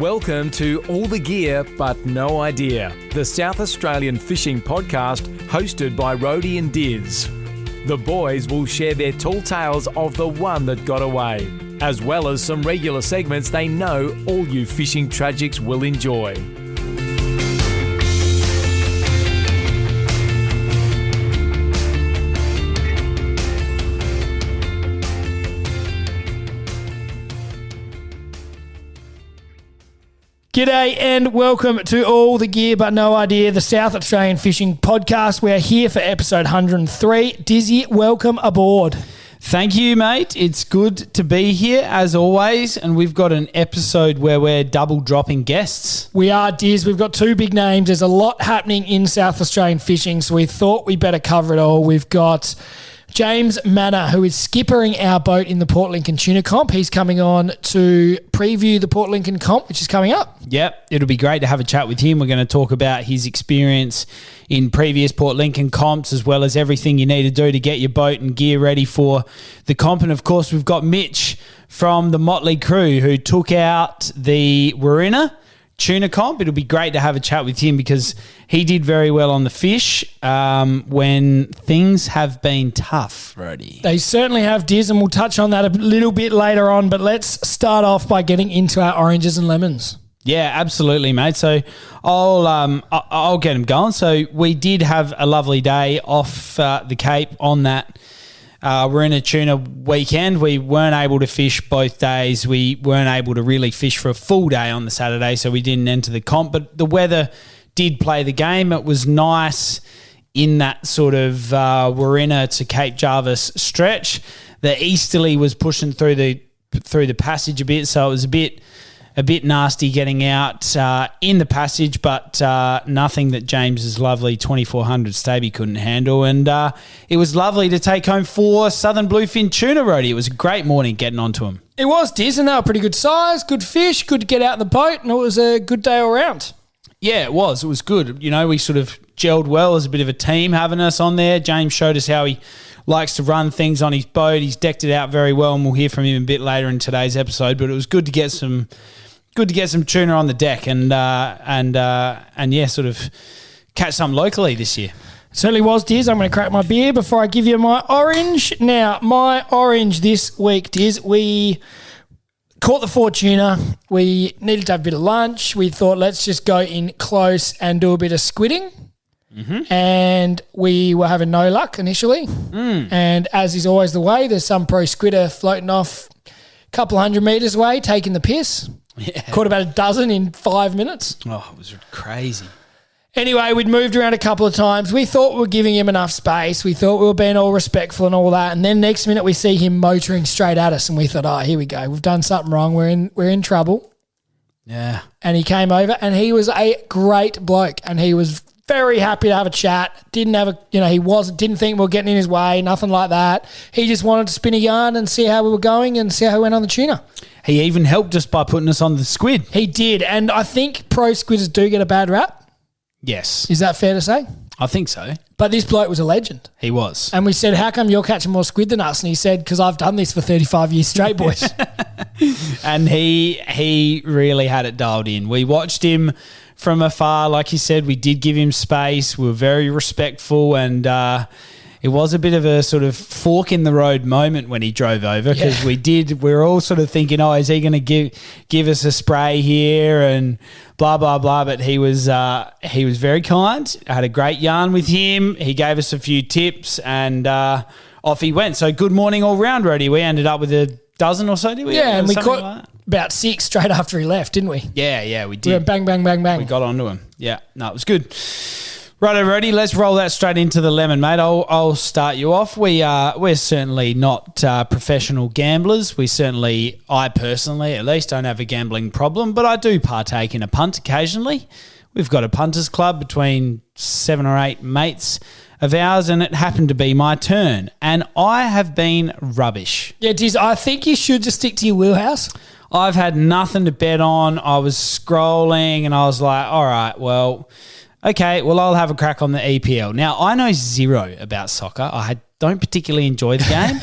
Welcome to All the Gear But No Idea, the South Australian fishing podcast hosted by Rhodey and Diz. The boys will share their tall tales of the one that got away, as well as some regular segments they know all you fishing tragics will enjoy. G'day and welcome to All the Gear But No Idea, the South Australian Fishing Podcast. We are here for episode 103. Dizzy, welcome aboard. Thank you, mate. It's good to be here as always, and we've got an episode where we're double dropping guests. We are, Diz. We've got two big names. There's a lot happening in South Australian fishing, so we thought we better cover it all. We've got James Manna, who is skippering our boat in the Port Lincoln Tuna Comp. He's coming on to preview the Port Lincoln Comp, which is coming up. Yep, it'll be great to have a chat with him. We're going to talk about his experience in previous Port Lincoln comps, as well as everything you need to do to get your boat and gear ready for the comp. And, of course, we've got Mitch from the Motley crew who took out the Wirrina Tuna Comp. It'll be great to have a chat with him because he did very well on the fish when things have been tough, Rhodey. They certainly have, Diz, and we'll touch on that a little bit later on. But let's start off by getting into our oranges and lemons. Yeah, absolutely, mate. So I'll get them going. So we did have a lovely day off the Cape on that Wirrina Tuna weekend. We weren't able to fish both days. We weren't able to really fish for a full day on the Saturday, so we didn't enter the comp. But the weather did play the game. It was nice in that sort of Wirrina to Cape Jarvis stretch. The easterly was pushing through the passage a bit, so it was a bit nasty getting out in the passage, but nothing that James's lovely 2400 Staby couldn't handle. And it was lovely to take home 4 southern bluefin tuna, Rhodey. It was a great morning getting onto them. It was, Diz, and they were pretty good size, good fish, good to get out in the boat, and it was a good day all around. Yeah, it was. It was good. You know, we sort of gelled well as a bit of a team having us on there. James showed us how he likes to run things on his boat. He's decked it out very well, and we'll hear from him a bit later in today's episode. But it was good to get some tuna on the deck and yeah, sort of catch some locally this year. It certainly was, Diz. I'm going to crack my beer before I give you my orange. Now, my orange this week, Diz, we caught the 4 tuna. We needed to have a bit of lunch. We thought, let's just go in close and do a bit of squidding. Mm-hmm. And we were having no luck initially. And as is always the way, there's some pro squidder floating off a couple 100 metres away, taking the piss. Yeah. Caught about a dozen in 5 minutes. Oh, it was crazy. Anyway, we'd moved around a couple of times. We thought we were giving him enough space. We thought we were being all respectful and all that. And then next minute we see him motoring straight at us and we thought, oh, here we go. We've done something wrong. We're in trouble. Yeah. And he came over and he was a great bloke and he was very happy to have a chat. Didn't think we were getting in his way, nothing like that. He just wanted to spin a yarn and see how we were going and see how we went on the tuna. He even helped us by putting us on the squid. He did. And I think pro squidders do get a bad rap. Yes. Is that fair to say? I think so. But this bloke was a legend. He was. And we said, how come you're catching more squid than us? And he said, because I've done this for 35 years straight, boys. And he really had it dialed in. We watched him from afar. Like you said, we did give him space. We were very respectful and it was a bit of a sort of fork in the road moment when he drove over because we were all sort of thinking, oh, is he going to give us a spray here and blah, blah, blah. But he was very kind. I had a great yarn with him. He gave us a few tips and off he went. So good morning all round, Rhodey. We ended up with a dozen or so, did we? Yeah, and we caught about 6 straight after he left, didn't we? Yeah, we did. We went bang, bang, bang, bang. We got onto him. Yeah, no, it was good. Righto, Rhodey, let's roll that straight into the lemon, mate. I'll start you off. We're certainly not professional gamblers. I personally at least, don't have a gambling problem, but I do partake in a punt occasionally. We've got a punters club between 7 or 8 mates of ours, and it happened to be my turn, and I have been rubbish. Yeah, Diz, I think you should just stick to your wheelhouse. I've had nothing to bet on. I was scrolling, and I was like, all right, well, okay, well, I'll have a crack on the EPL. Now, I know zero about soccer. I don't particularly enjoy the game,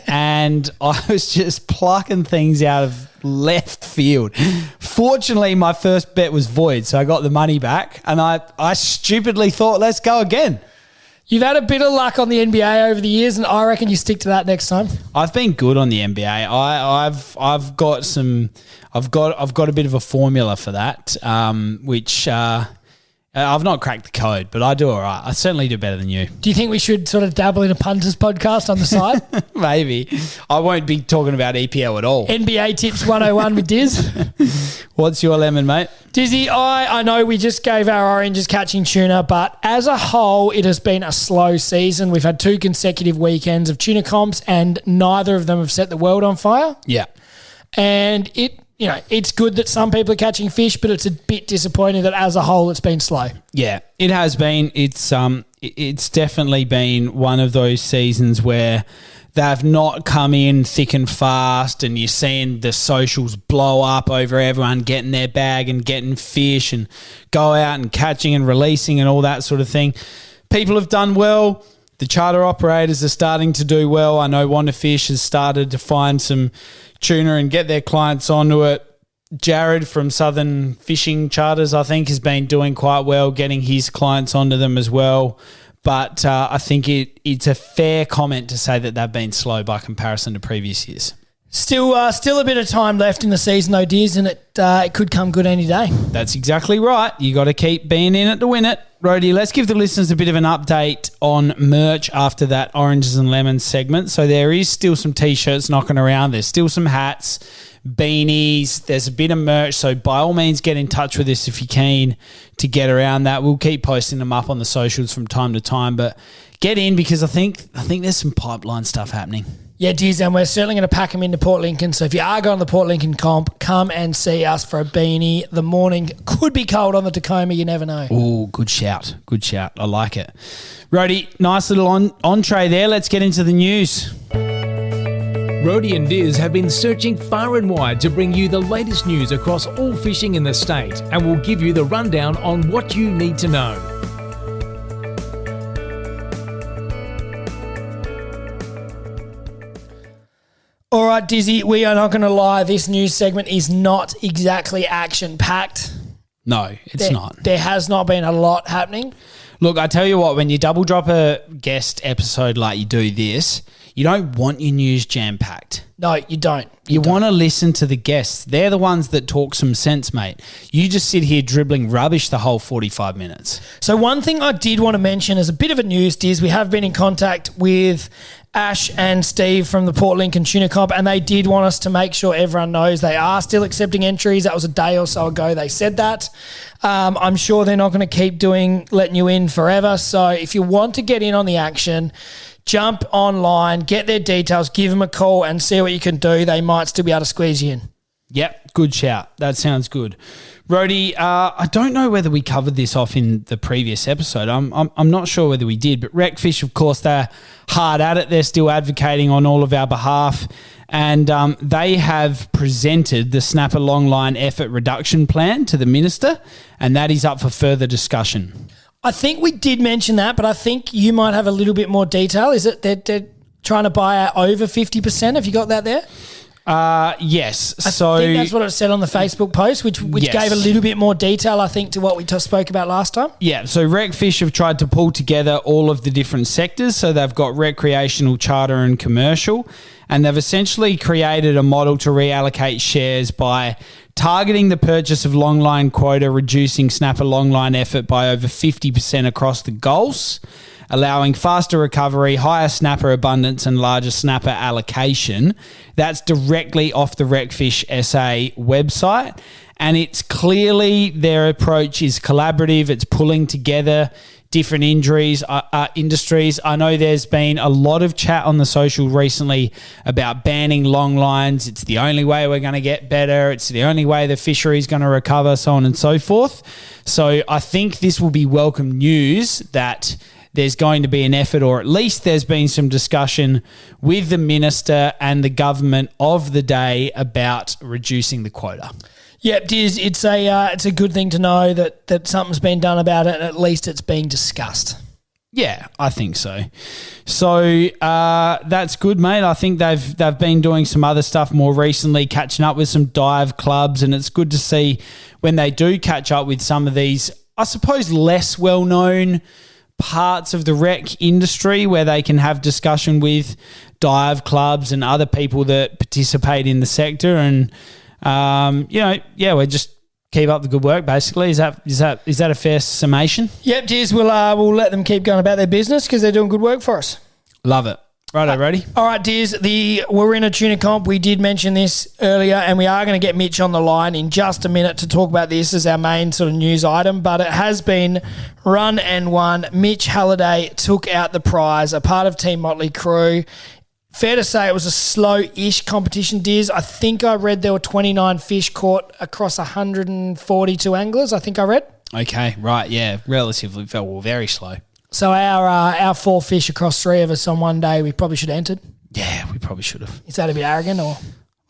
and I was just plucking things out of left field. Unfortunately, my first bet was void, so I got the money back, and I stupidly thought, let's go again. You've had a bit of luck on the NBA over the years, and I reckon you stick to that next time. I've been good on the NBA. I've got a bit of a formula for that, which I've not cracked the code, but I do all right. I certainly do better than you. Do you think we should sort of dabble in a punters podcast on the side? Maybe. I won't be talking about EPL at all. NBA Tips 101 with Diz. What's your lemon, mate? Dizzy, I know we just gave our oranges catching tuna, but as a whole, it has been a slow season. We've had 2 consecutive weekends of tuna comps, and neither of them have set the world on fire. Yeah. And it's good that some people are catching fish, but it's a bit disappointing that as a whole it's been slow. Yeah, it has been. It's definitely been one of those seasons where they've not come in thick and fast, and you're seeing the socials blow up over everyone getting their bag and getting fish and go out and catching and releasing and all that sort of thing. People have done well. The charter operators are starting to do well. I know Wanda Fish has started to find some tuna and get their clients onto it. Jared from Southern Fishing Charters, I think, has been doing quite well, getting his clients onto them as well. But I think it's a fair comment to say that they've been slow by comparison to previous years. Still a bit of time left in the season, though, Diz, and it could come good any day. That's exactly right. You got to keep being in it to win it. Rhodey, let's give the listeners a bit of an update on merch after that Oranges and Lemons segment. So there is still some T-shirts knocking around. There's still some hats, beanies. There's a bit of merch. So by all means, get in touch with us if you're keen to get around that. We'll keep posting them up on the socials from time to time. But get in, because I think there's some pipeline stuff happening. Yeah, Diz, and we're certainly going to pack them into Port Lincoln. So if you are going to the Port Lincoln Comp, come and see us for a beanie. The morning could be cold on the Tacoma. You never know. Oh, good shout. Good shout. I like it. Rhodey, nice little entree there. Let's get into the news. Rhodey and Diz have been searching far and wide to bring you the latest news across all fishing in the state, and we'll give you the rundown on what you need to know. All right, Dizzy, we are not going to lie. This news segment is not exactly action-packed. No, it's not. There has not been a lot happening. Look, I tell you what, when you double drop a guest episode like you do this, you don't want your news jam-packed. No, you don't. You want to listen to the guests. They're the ones that talk some sense, mate. You just sit here dribbling rubbish the whole 45 minutes. So one thing I did want to mention as a bit of a news, Diz, we have been in contact with Ash and Steve from the Port Lincoln Tuna Comp, and they did want us to make sure everyone knows they are still accepting entries. That was a day or so ago they said that. I'm sure they're not going to keep letting you in forever. So if you want to get in on the action, jump online, get their details, give them a call and see what you can do. They might still be able to squeeze you in. Yep, good shout. That sounds good. Rhodey, I don't know whether we covered this off in the previous episode. I'm not sure whether we did, but Recfish, of course, they're hard at it. They're still advocating on all of our behalf, and they have presented the Snapper Longline Effort Reduction Plan to the Minister, and that is up for further discussion. I think we did mention that, but I think you might have a little bit more detail. Is it they're trying to buy out over 50%? Have you got that there? Yes. I think that's what it said on the Facebook post, which yes, gave a little bit more detail, I think, to what we spoke about last time. Yeah, so Recfish have tried to pull together all of the different sectors. So they've got recreational, charter and commercial, and they've essentially created a model to reallocate shares by targeting the purchase of longline quota, reducing snapper longline effort by over 50% across the goals, allowing faster recovery, higher snapper abundance and larger snapper allocation. That's directly off the Recfish SA website. And it's clearly their approach is collaborative. It's pulling together different industries. I know there's been a lot of chat on the social recently about banning long lines. It's the only way we're going to get better. It's the only way the fishery is going to recover, so on and so forth. So I think this will be welcome news that there's going to be an effort, or at least there's been some discussion with the minister and the government of the day about reducing the quota. Yep, Diz, it's a good thing to know that something's been done about it, and at least it's being discussed. Yeah, I think so. So that's good, mate. I think they've been doing some other stuff more recently, catching up with some dive clubs, and it's good to see when they do catch up with some of these, I suppose, less well-known parts of the rec industry where they can have discussion with dive clubs and other people that participate in the sector. And, we're just keep up the good work, basically. Is that a fair summation? Yep, Diz, we'll let them keep going about their business because they're doing good work for us. Love it. Righto, ready? All right, Diz, the Wirrina Tuna Comp, we did mention this earlier, and we are going to get Mitch on the line in just a minute to talk about this as our main sort of news item, but it has been run and won. Mitch Hallyday took out the prize, a part of Team Motley Crew. Fair to say it was a slow-ish competition, Diz. I think I read there were 29 fish caught across 142 anglers, I think I read. Okay, right, yeah, relatively, very slow. So our 4 fish across 3 of us on one day, we probably should have entered. Yeah, we probably should have. Is that a bit arrogant or?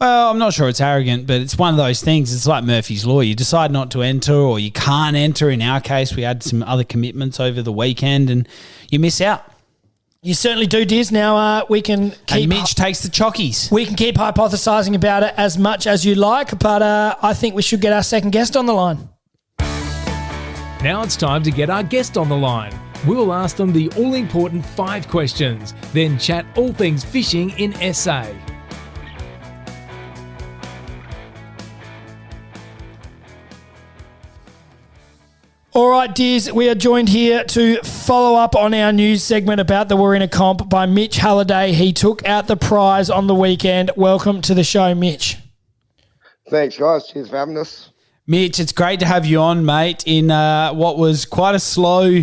Well, I'm not sure it's arrogant, but it's one of those things. It's like Murphy's Law. You decide not to enter or you can't enter. In our case, we had some other commitments over the weekend and you miss out. You certainly do, Diz. Now we can keep... And Mitch takes the chockies. We can keep hypothesising about it as much as you like, but I think we should get our second guest on the line. Now it's time to get our guest on the line. We'll ask them the all-important 5 questions, then chat all things fishing in SA. All right, Diz, we are joined here to follow up on our news segment about the Wirrina Comp by Mitch Hallyday. He took out the prize on the weekend. Welcome to the show, Mitch. Thanks, guys. Cheers for having us. Mitch, it's great to have you on, mate, in what was quite a slow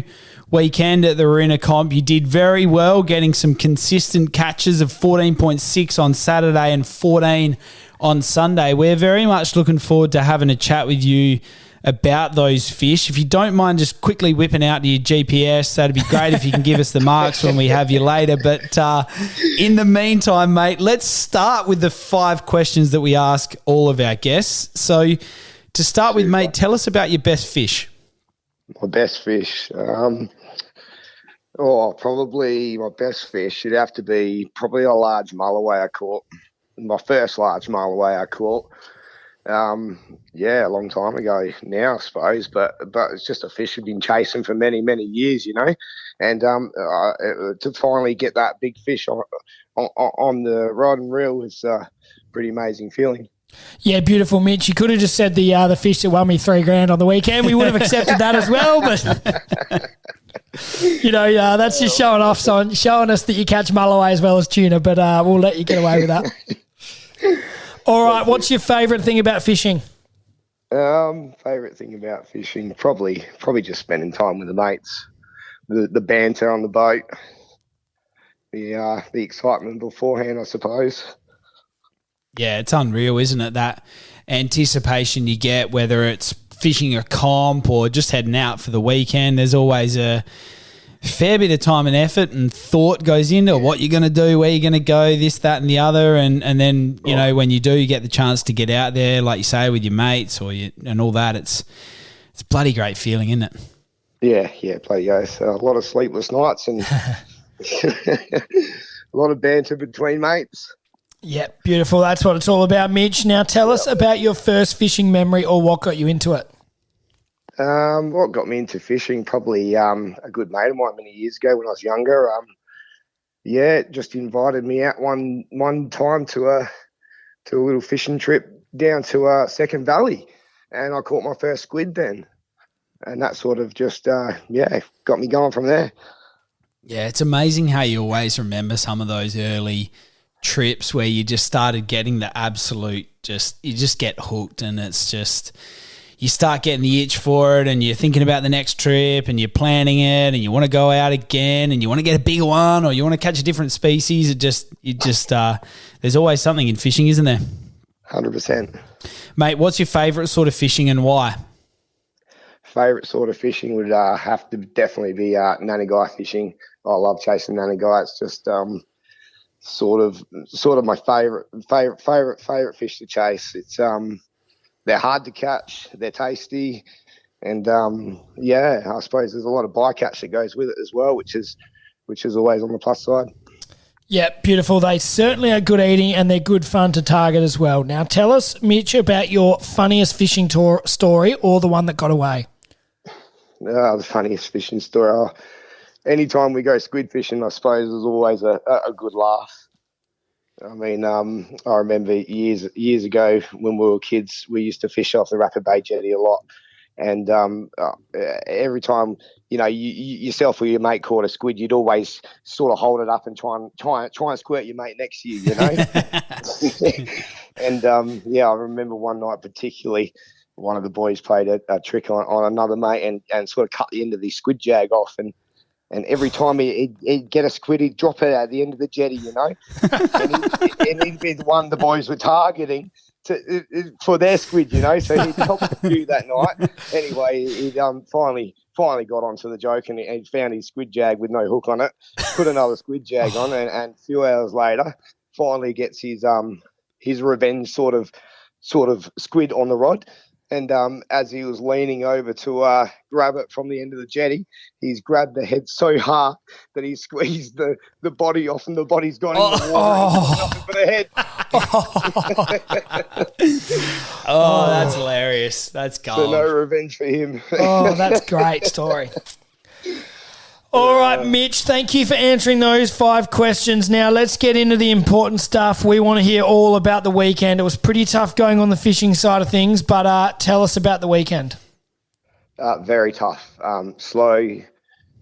weekend at the Wirrina Comp. You did very well, getting some consistent catches of 14.6 on Saturday and 14 on Sunday. We're very much looking forward to having a chat with you about those fish. If you don't mind just quickly whipping out your GPS, that'd be great if you can give us the marks when we have you later. But in the meantime, mate, let's start with the 5 questions that we ask all of our guests. So to start with, mate, tell us about your best fish. My best fish? Probably my best fish would have to be probably a large mulloway I caught. My first large mulloway I caught. A long time ago now, I suppose, but it's just a fish I've been chasing for many, many years, and to finally get that big fish on the rod and reel was a pretty amazing feeling. Yeah, beautiful, Mitch. You could have just said the fish that won me $3,000 on the weekend. We would have accepted that as well, but that's just showing us that you catch mulloway as well as tuna. But we'll let you get away with that. All right, what's your favourite thing about fishing? Favourite thing about fishing, probably just spending time with the mates, the banter on the boat, the excitement beforehand, I suppose. Yeah, it's unreal, isn't it? That anticipation you get, whether it's fishing a comp or just heading out for the weekend. There's always a fair bit of time and effort and thought goes into what you're going to do, where you're going to go, this, that, and the other. And then, when you do get the chance to get out there, like you say, with your mates and all that, it's a bloody great feeling, isn't it? Yeah, bloody oath. A lot of sleepless nights and a lot of banter between mates. Yeah, beautiful. That's what it's all about, Mitch. Now tell us about your first fishing memory or what got you into it. What got me into fishing, probably a good mate of mine many years ago when I was younger. Just invited me out one time to a little fishing trip down to Second Valley, and I caught my first squid then. And that sort of just, got me going from there. Yeah, it's amazing how you always remember some of those early trips where you just started getting the absolute, you just get hooked, and it's just, you start getting the itch for it, and you're thinking about the next trip, and you're planning it, and you want to go out again, and you want to get a bigger one, or you want to catch a different species. There's always something in fishing, isn't there? 100%. Mate, what's your favourite sort of fishing and why? Favourite sort of fishing would have to definitely be nannygai fishing. I love chasing nannygai. It's just sort of my favourite fish to chase. It's they're hard to catch, they're tasty, And I suppose there's a lot of bycatch that goes with it as well, which is always on the plus side. Yeah, beautiful. They certainly are good eating and they're good fun to target as well. Now, tell us, Mitch, about your funniest fishing story or the one that got away. The funniest fishing story. Anytime we go squid fishing, I suppose there's always a good laugh. I mean, I remember years ago when we were kids, we used to fish off the Rapid Bay jetty a lot. And every time, you yourself or your mate caught a squid, you'd always sort of hold it up and try and squirt your mate next to you, And I remember one night particularly, one of the boys played a trick on another mate and sort of cut the end of the squid jag off, and every time he'd get a squid, he'd drop it at the end of the jetty, and he'd be the one the boys were targeting for their squid, so he'd help a few that night. Anyway, he'd finally got onto the joke, and he found his squid jag with no hook on it, put another squid jag on, and a few hours later, finally gets his revenge sort of squid on the rod. And as he was leaning over to grab it from the end of the jetty, he's grabbed the head so hard that he squeezed the body off, and the body's gone in the water and for the head. That's hilarious. That's gold. So no revenge for him. That's a great story. All right, Mitch, thank you for answering those 5 questions. Now let's get into the important stuff. We want to hear all about the weekend. It was pretty tough going on the fishing side of things, but tell us about the weekend. Very tough. Slow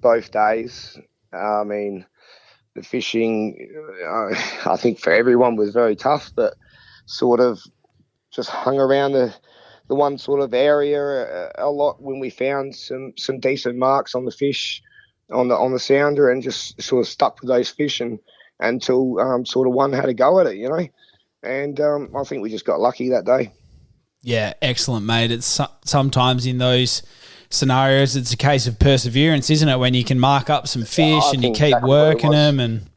both days. I mean, the fishing, I think for everyone was very tough, but sort of just hung around the one sort of area a lot when we found some decent marks on the fish on the sounder, and just sort of stuck with those fish until sort of one had a go at it, And I think we just got lucky that day. Yeah, excellent, mate. It's sometimes in those scenarios, it's a case of perseverance, isn't it? When you can mark up some fish and you keep working them and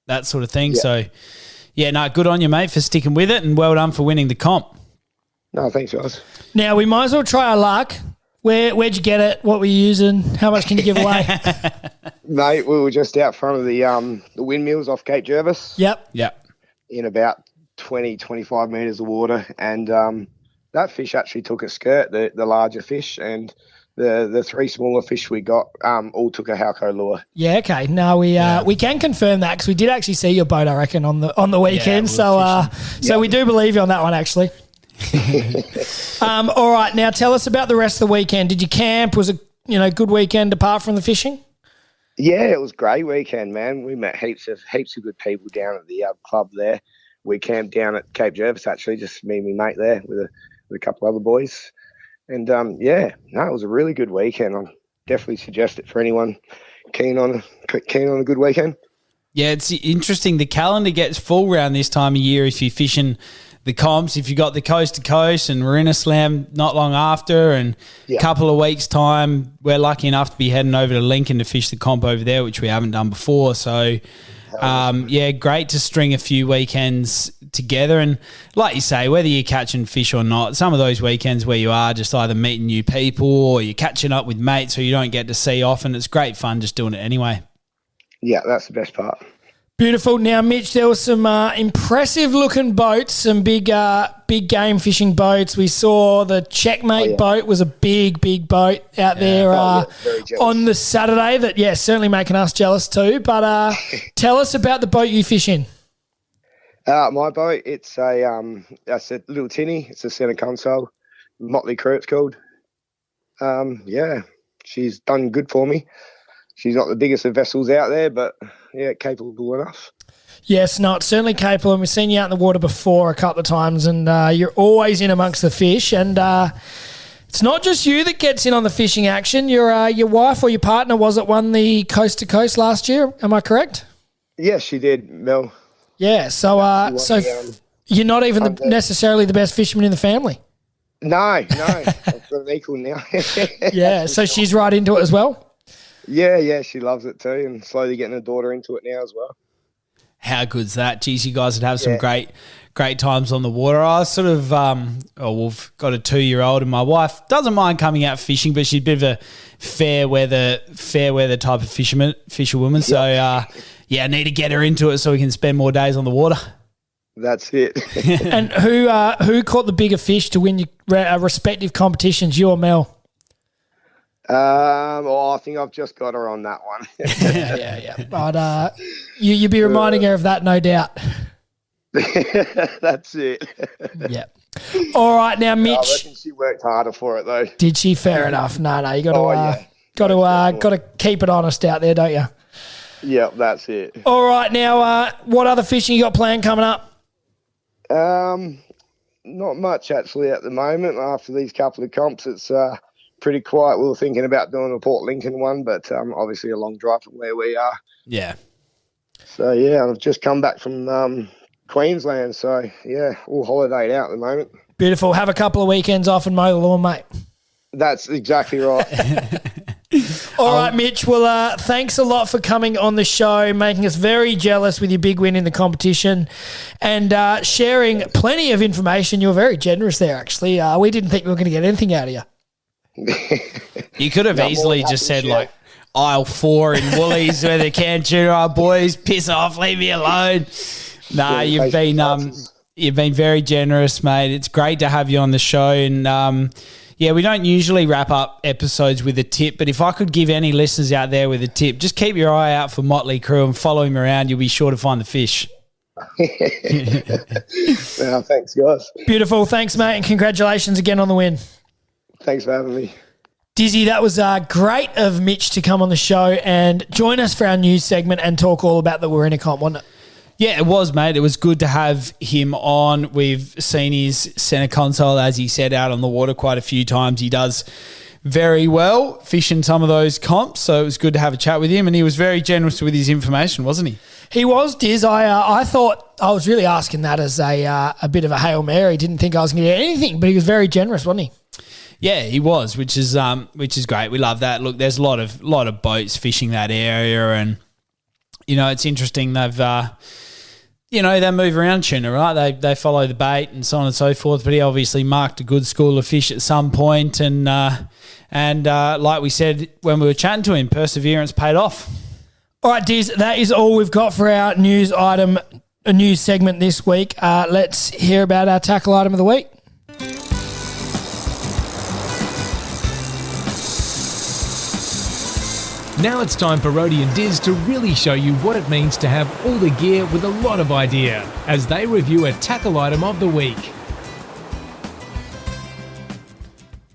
that sort of thing. Yeah. So, good on you, mate, for sticking with it, and well done for winning the comp. No, thanks, guys. Now, we might as well try our luck. Where'd you get it? What were you using? How much can you give away? Mate, we were just out front of the windmills off Cape Jervis. Yep. In about 20, 25 metres of water. And that fish actually took a skirt, the larger fish, and the 3 smaller fish we got all took a Halco lure. Yeah, okay. No, we can confirm that because we did actually see your boat, I reckon, on the weekend. So we do believe you on that one, actually. All right, now tell us about the rest of the weekend. Did you camp? Was it good weekend apart from the fishing? Yeah, it was a great weekend, man. We met heaps of good people down at the club there. We camped down at Cape Jervis, actually, just me and my mate there with a couple other boys. And it was a really good weekend. I definitely suggest it for anyone keen on a good weekend. Yeah, it's interesting. The calendar gets full around this time of year if you're fishing the comps. If you got the coast to coast and Wirrina Slam not long after, and a couple of weeks' time, we're lucky enough to be heading over to Lincoln to fish the comp over there, which we haven't done before. So, great to string a few weekends together. And like you say, whether you're catching fish or not, some of those weekends where you are just either meeting new people or you're catching up with mates who you don't get to see often, it's great fun just doing it anyway. Yeah, that's the best part. Beautiful. Now, Mitch, there was some impressive-looking boats, some big game fishing boats. We saw the Checkmate boat was a big boat out there on the Saturday that, certainly making us jealous too. But tell us about the boat you fish in. My boat, it's a little tinny. It's a centre console. Motley Crew, it's called. She's done good for me. She's not the biggest of vessels out there, but, capable enough. Yes, no, it's certainly capable. And we've seen you out in the water before a couple of times, and you're always in amongst the fish. And it's not just you that gets in on the fishing action. Your wife or your partner won the Coast to Coast last year. Am I correct? Yes, she did, Mel. Yeah, so you're not even necessarily the best fisherman in the family. No, I've got an equal now. Yeah, so she's right into it as well? Yeah, she loves it too, and slowly getting her daughter into it now as well. How good's that? Geez, you guys would have some great times on the water. I was sort of, we've got a 2-year-old and my wife doesn't mind coming out fishing, but she's a bit of a fair weather type of fisherwoman. So, I need to get her into it so we can spend more days on the water. That's it. And who caught the bigger fish to win your respective competitions, you or Mel? I think I've just got her on that one. yeah. But you'd be reminding her of that, no doubt. That's it. Yeah. All right, now Mitch. I reckon she worked harder for it though. Did she? Fair enough. No, you got to keep it honest out there, don't you? Yep, that's it. All right, now what other fishing you got planned coming up? Not much actually at the moment. After these couple of comps, it's pretty quiet. We were thinking about doing a Port Lincoln one, but obviously a long drive from where we are. Yeah. So I've just come back from Queensland, so all holidayed out at the moment. Beautiful. Have a couple of weekends off and mow the lawn, mate. That's exactly right. All right, Mitch. Well, thanks a lot for coming on the show, making us very jealous with your big win in the competition and sharing plenty of information. You were very generous there, actually. We didn't think we were going to get anything out of you. You could have easily just said, like, aisle 4 in Woolies where they can't tuna our boys. Piss off, leave me alone. Nah, you've been very generous, mate. It's great to have you on the show. And, we don't usually wrap up episodes with a tip, but if I could give any listeners out there with a tip, just keep your eye out for Motley Crew and follow him around. You'll be sure to find the fish. Thanks, guys. Beautiful. Thanks, mate, and congratulations again on the win. Thanks for having me. Dizzy, that was great of Mitch to come on the show and join us for our news segment and talk all about the Wirrina Comp, wasn't it? Yeah, it was, mate. It was good to have him on. We've seen his centre console, as he said, out on the water quite a few times. He does very well fishing some of those comps, so it was good to have a chat with him, and he was very generous with his information, wasn't he? He was, Diz. I thought I was really asking that as a bit of a Hail Mary. Didn't think I was going to get anything, but he was very generous, wasn't he? Yeah, he was, which is great. We love that. Look, there's a lot of boats fishing that area, and it's interesting. They've they move around tuna, right? They follow the bait and so on and so forth. But he obviously marked a good school of fish at some point, and like we said when we were chatting to him, perseverance paid off. All right, Diz, that is all we've got for our news segment this week. Let's hear about our tackle item of the week. Now it's time for Rhodey and Diz to really show you what it means to have all the gear with a lot of idea as they review a tackle item of the week.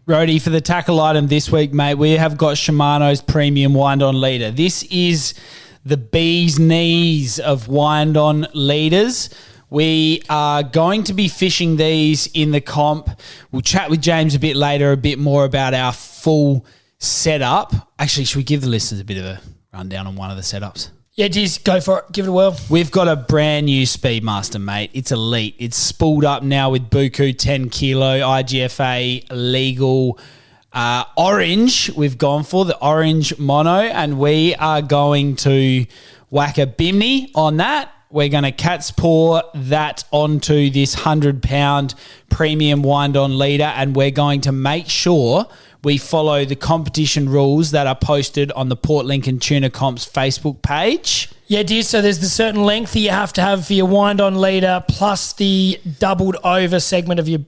Rhodey, for the tackle item this week, mate, we have got Shimano's premium wind-on leader. This is the bee's knees of wind-on leaders. We are going to be fishing these in the comp. We'll chat with James a bit later, a bit more about our full setup. Actually, should we give the listeners a bit of a rundown on one of the setups? Yeah, Diz, go for it. Give it a whirl. We've got a brand new Speedmaster, mate. It's elite. It's spooled up now with Buku 10 kilo IGFA legal orange. We've gone for the orange mono, and we are going to whack a bimini on that. We're going to cat's paw that onto this 100-pound premium wind-on leader, and we're going to make sure we follow the competition rules that are posted on the Port Lincoln Tuna Comp's Facebook page. Yeah, Diz, so there's the certain length that you have to have for your wind-on leader plus the doubled over segment of your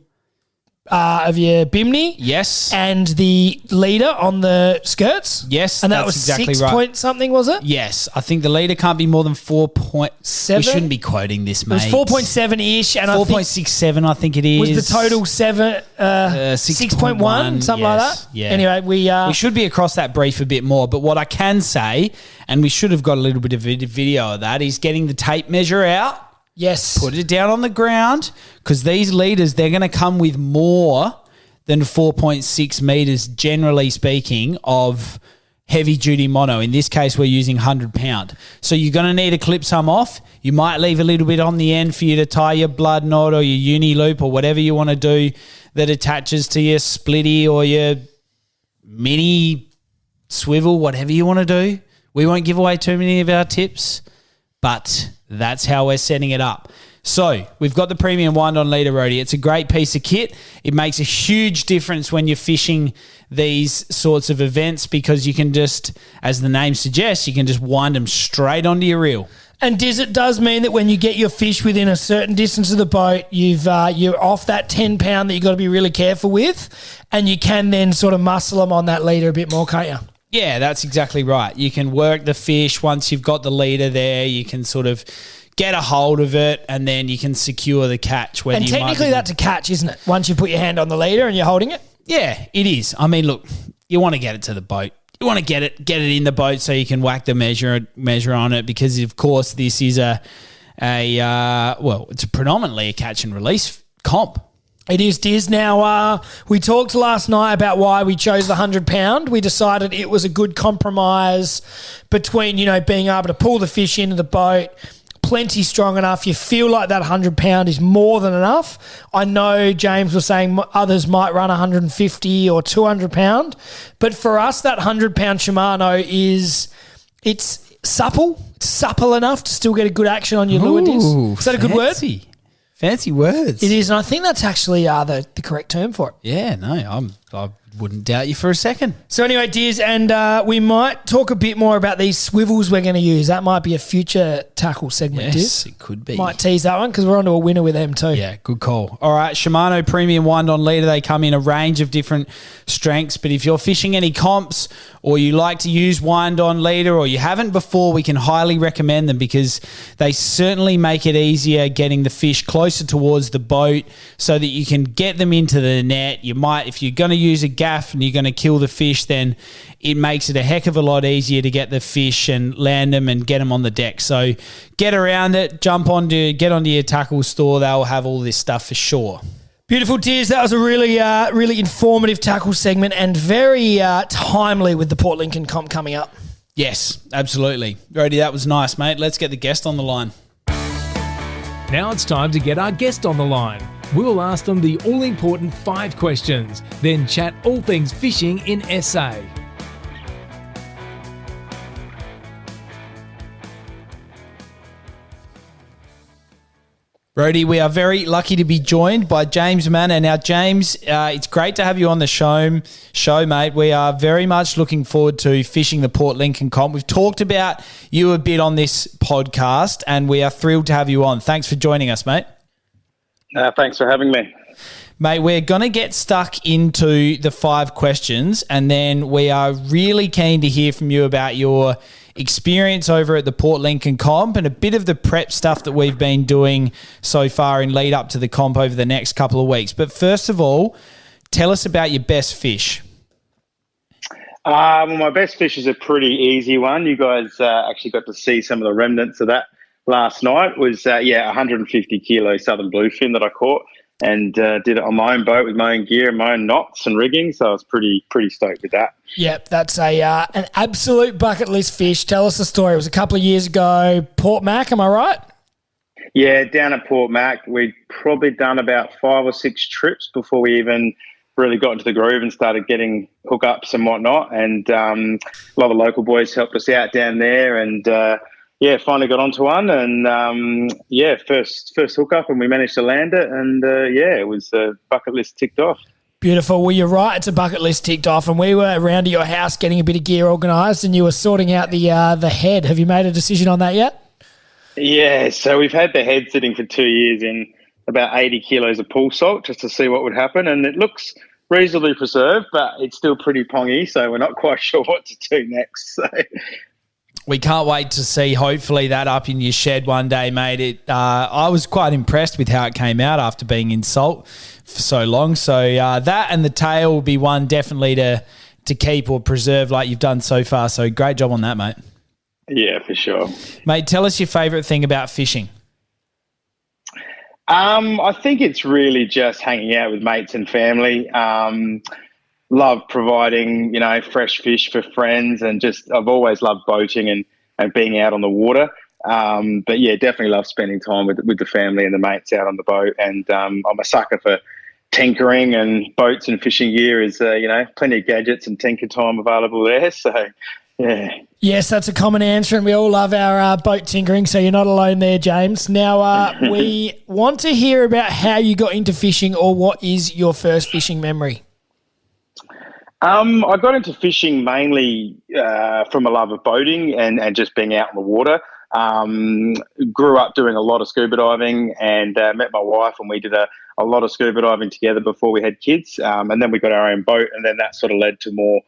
bimini. Yes. And the leader on the skirts. Yes, and that that's was exactly 6 right. point something, was it? Yes. I think the leader can't be more than 4.7. We shouldn't be quoting this, mate. It was 4.7-ish. And 4.67, I think it is. Was the total 6.1, something like that? Yeah. Anyway, we should be across that brief a bit more. But what I can say, and we should have got a little bit of video of that, is getting the tape measure out. Yes. Put it down on the ground, because these leaders, they're going to come with more than 4.6 metres, generally speaking, of heavy-duty mono. In this case, we're using 100-pound. So you're going to need to clip some off. You might leave a little bit on the end for you to tie your blood knot or your uni loop or whatever you want to do that attaches to your splitty or your mini swivel, whatever you want to do. We won't give away too many of our tips. but that's how we're setting it up. So we've got the premium wind on leader, Rody. It's a great piece of kit. It makes a huge difference when you're fishing these sorts of events because you can just, as the name suggests, you can just wind them straight onto your reel. And Diz, it does mean that when you get your fish within a certain distance of the boat, you're off that 10 pound that you've got to be really careful with, and you can then sort of muscle them on that leader a bit more, can't you? Yeah, that's exactly right. You can work the fish once you've got the leader there. You can sort of get a hold of it, and then you can secure the catch. And technically that's a catch, isn't it? Once you put your hand on the leader and you're holding it? Yeah, it is. I mean, look, you want to get it to the boat. You want to get it in the boat so you can whack the measure on it because, of course, this is it's predominantly a catch and release comp. It is, Diz. Now, we talked last night about why we chose the 100 pound. We decided it was a good compromise between, being able to pull the fish into the boat, plenty strong enough. You feel like that 100 pound is more than enough. I know James was saying others might run 150 or 200 pound, but for us, that 100 pound Shimano it's supple. It's supple enough to still get a good action on your lure, Diz. Is that a good word? Fancy words. It is, and I think that's actually the correct term for it. Yeah, no, I wouldn't doubt you for a second. So anyway, Diz, and we might talk a bit more about these swivels we're going to use. That might be a future tackle segment, Diz. Yes, it could be. Might tease that one because we're on to a winner with them too. Yeah, good call. All right, Shimano Premium Wind on Leader. They come in a range of different strengths, but if you're fishing any comps or you like to use wind on leader or you haven't before, we can highly recommend them because they certainly make it easier getting the fish closer towards the boat so that you can get them into the net. You might, if you're going to use a gaff and you're going to kill the fish, then it makes it a heck of a lot easier to get the fish and land them and get them on the deck. So get around it, get onto your tackle store. They'll have all this stuff for sure. Beautiful, Diz. That was a really informative tackle segment and very timely with the Port Lincoln Comp coming up. Yes, absolutely. Rody, that was nice, mate. Let's get the guest on the line. Now it's time to get our guest on the line. We'll ask them the all-important 5 questions, then chat all things fishing in SA. Rody, we are very lucky to be joined by James Manna. Now, James, it's great to have you on the show, mate. We are very much looking forward to fishing the Port Lincoln Comp. We've talked about you a bit on this podcast, and we are thrilled to have you on. Thanks for joining us, mate. Thanks for having me. Mate, we're going to get stuck into the 5 questions, and then we are really keen to hear from you about your experience over at the Port Lincoln Comp and a bit of the prep stuff that we've been doing so far in lead up to the comp over the next couple of weeks. But first of all, tell us about your best fish. Well, my best fish is a pretty easy one. You guys actually got to see some of the remnants of that last night. It was 150 kilo southern bluefin that I caught, and did it on my own boat with my own gear and my own knots and rigging. So I was pretty stoked with that. Yep, that's an absolute bucket list fish. Tell us the story. It was a couple of years ago. Port Mac, am I right? Yeah, down at Port Mac, we'd probably done about 5 or 6 trips before we even really got into the groove and started getting hookups and whatnot. And a lot of local boys helped us out down there, and finally got onto one, and first hookup, and we managed to land it, and it was a bucket list ticked off. Beautiful. Well, you're right. It's a bucket list ticked off, and we were around to your house getting a bit of gear organised, and you were sorting out the head. Have you made a decision on that yet? Yeah, so we've had the head sitting for 2 years in about 80 kilos of pool salt just to see what would happen, and it looks reasonably preserved, but it's still pretty pongy, so we're not quite sure what to do next. So we can't wait to see, hopefully, that up in your shed one day, mate. I was quite impressed with how it came out after being in salt for so long. So that and the tail will be one definitely to keep or preserve like you've done so far. So great job on that, mate. Yeah, for sure. Mate, tell us your favourite thing about fishing. I think it's really just hanging out with mates and family. Love providing, fresh fish for friends, and just I've always loved boating and being out on the water. But yeah, definitely love spending time with the family and the mates out on the boat. And I'm a sucker for tinkering, and boats and fishing gear is, plenty of gadgets and tinker time available there. So Yeah. Yes, that's a common answer, and we all love our boat tinkering, so you're not alone there, James. Now, we want to hear about how you got into fishing, or what is your first fishing memory? I got into fishing mainly from a love of boating and just being out in the water. Grew up doing a lot of scuba diving and met my wife, and we did a lot of scuba diving together before we had kids. And then we got our own boat, and then that sort of led to more,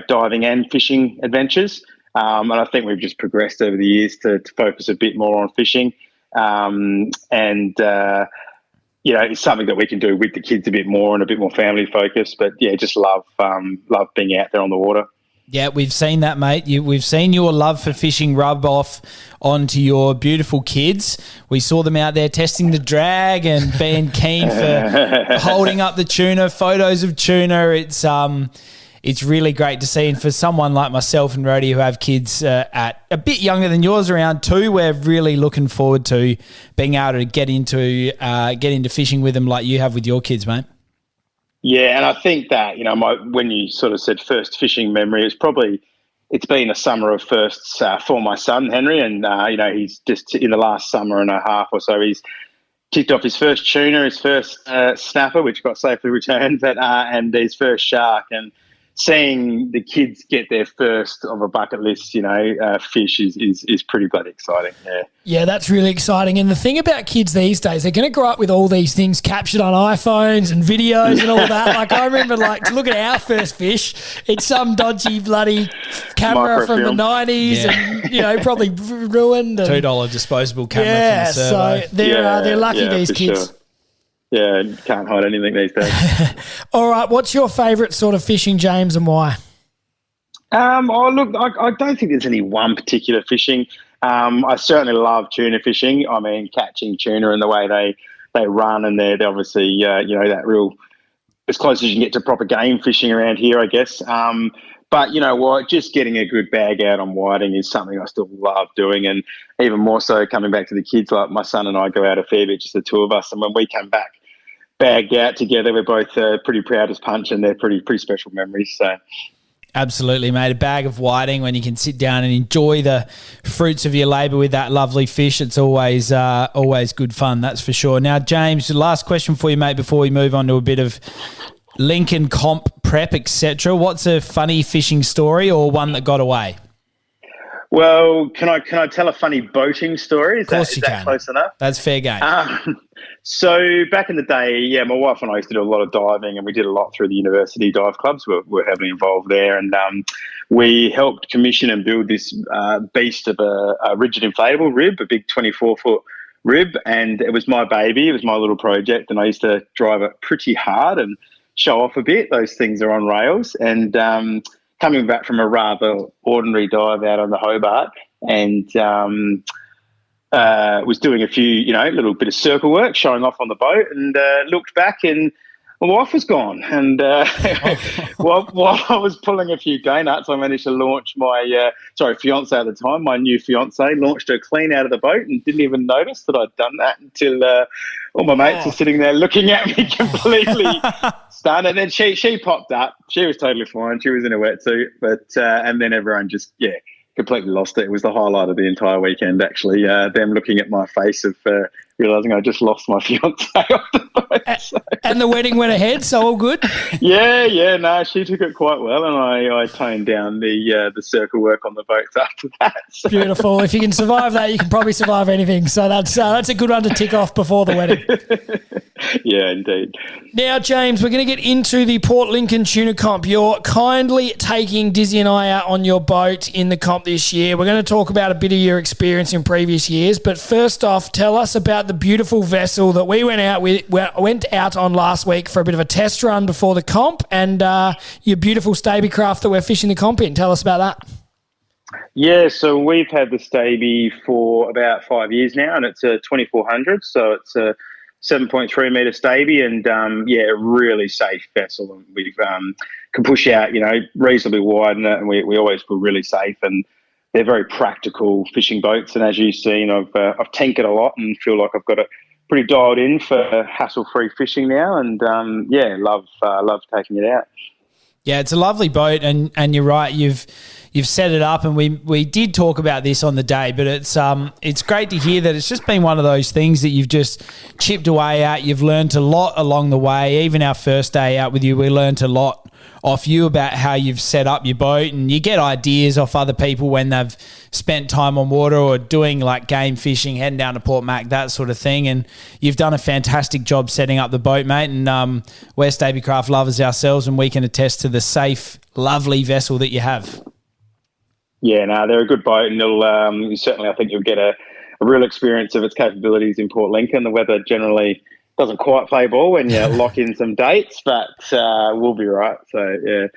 diving and fishing adventures. And I think we've just progressed over the years to focus a bit more on fishing. It's something that we can do with the kids a bit more and a bit more family focused. But yeah, just love being out there on the water. Yeah, we've seen that, mate. We've seen your love for fishing rub off onto your beautiful kids. We saw them out there testing the drag and being keen for holding up the tuna, photos of tuna. It's really great to see. And for someone like myself and Rhodey who have kids at a bit younger than yours, around 2, we're really looking forward to being able to get into fishing with them like you have with your kids, mate. Yeah, and I think that, when you sort of said first fishing memory, it's been a summer of firsts for my son, Henry, and, he's just in the last summer and a half or so, he's kicked off his first tuna, his first snapper, which got safely returned, and his first shark. And seeing the kids get their first of a bucket list, fish is pretty bloody exciting. Yeah. Yeah, that's really exciting. And the thing about kids these days, they're going to grow up with all these things captured on iPhones and videos and all that. Like I remember, to look at our first fish, it's some dodgy bloody camera from the 90s and, probably ruined. And, $2 disposable camera from the servo. So they're lucky, these kids. Sure. Yeah, can't hide anything these days. All right, what's your favourite sort of fishing, James, and why? I don't think there's any one particular fishing. I certainly love tuna fishing. I mean, catching tuna and the way they run, and they're obviously, that real, as close as you can get to proper game fishing around here, I guess. But you know what, just getting a good bag out on whiting is something I still love doing, and even more so coming back to the kids. Like my son and I go out a fair bit, just the two of us, and when we come back bagged out together, we're both pretty proud as punch, and they're pretty special memories. So. Absolutely, mate. A bag of whiting when you can sit down and enjoy the fruits of your labour with that lovely fish. It's always good fun, that's for sure. Now, James, the last question for you, mate, before we move on to a bit of Lincoln Comp prep, etc. What's a funny fishing story or one that got away? Well, can I tell a funny boating story? Is that close enough? That's fair game. So back in the day, my wife and I used to do a lot of diving, and we did a lot through the university dive clubs. We're heavily involved there, and we helped commission and build this beast of a rigid inflatable rib, a big 24-foot rib, and it was my baby. It was my little project, and I used to drive it pretty hard and show off a bit. Those things are on rails, and coming back from a rather ordinary dive out on the Hobart, and was doing a few, little bit of circle work, showing off on the boat, and looked back and my wife was gone. And while I was pulling a few donuts, I managed to launch my, fiance at the time, my new fiance, launched her clean out of the boat and didn't even notice that I'd done that until all my mates were sitting there looking at me completely stunned. And then she popped up. She was totally fine. She was in a wetsuit, but and then everyone just, completely lost it. It was the highlight of the entire weekend, actually, them looking at my face of realising I just lost my fiance off the boat. So. And the wedding went ahead, so all good? No, she took it quite well, and I toned down the circle work on the boats after that. So. Beautiful. If you can survive that, you can probably survive anything. So that's a good one to tick off before the wedding. Yeah, indeed. Now, James, we're going to get into the Port Lincoln Tuna Comp. You're kindly taking Dizzy and I out on your boat in the comp this year. We're going to talk about a bit of your experience in previous years, but first off, tell us about the beautiful vessel that we went out on last week for a bit of a test run before the comp, and your beautiful Stabicraft that we're fishing the comp in. Tell us about that. Yeah, so we've had the Staby for about 5 years now, and it's a 2400, so it's a 7.3 metre Staby, and a really safe vessel. And we can push out, reasonably wide, and we always feel really safe. And they're very practical fishing boats. And as you've seen, I've tinkered a lot and feel like I've got it pretty dialed in for hassle-free fishing now. And love taking it out. Yeah, it's a lovely boat, and you're right. You've set it up, and we did talk about this on the day, but it's great to hear that it's just been one of those things that you've just chipped away at. You've learned a lot along the way. Even our first day out with you, we learned a lot off you about how you've set up your boat, and you get ideas off other people when they've spent time on water or doing like game fishing, heading down to Port Mac, that sort of thing. And you've done a fantastic job setting up the boat, mate. And we're Stabicraft lovers ourselves, and we can attest to the safe, lovely vessel that you have. Yeah, no, they're a good boat, and it'll certainly, I think you'll get a real experience of its capabilities in Port Lincoln. The weather generally doesn't quite play ball when you lock in some dates, but we'll be right. So, yeah.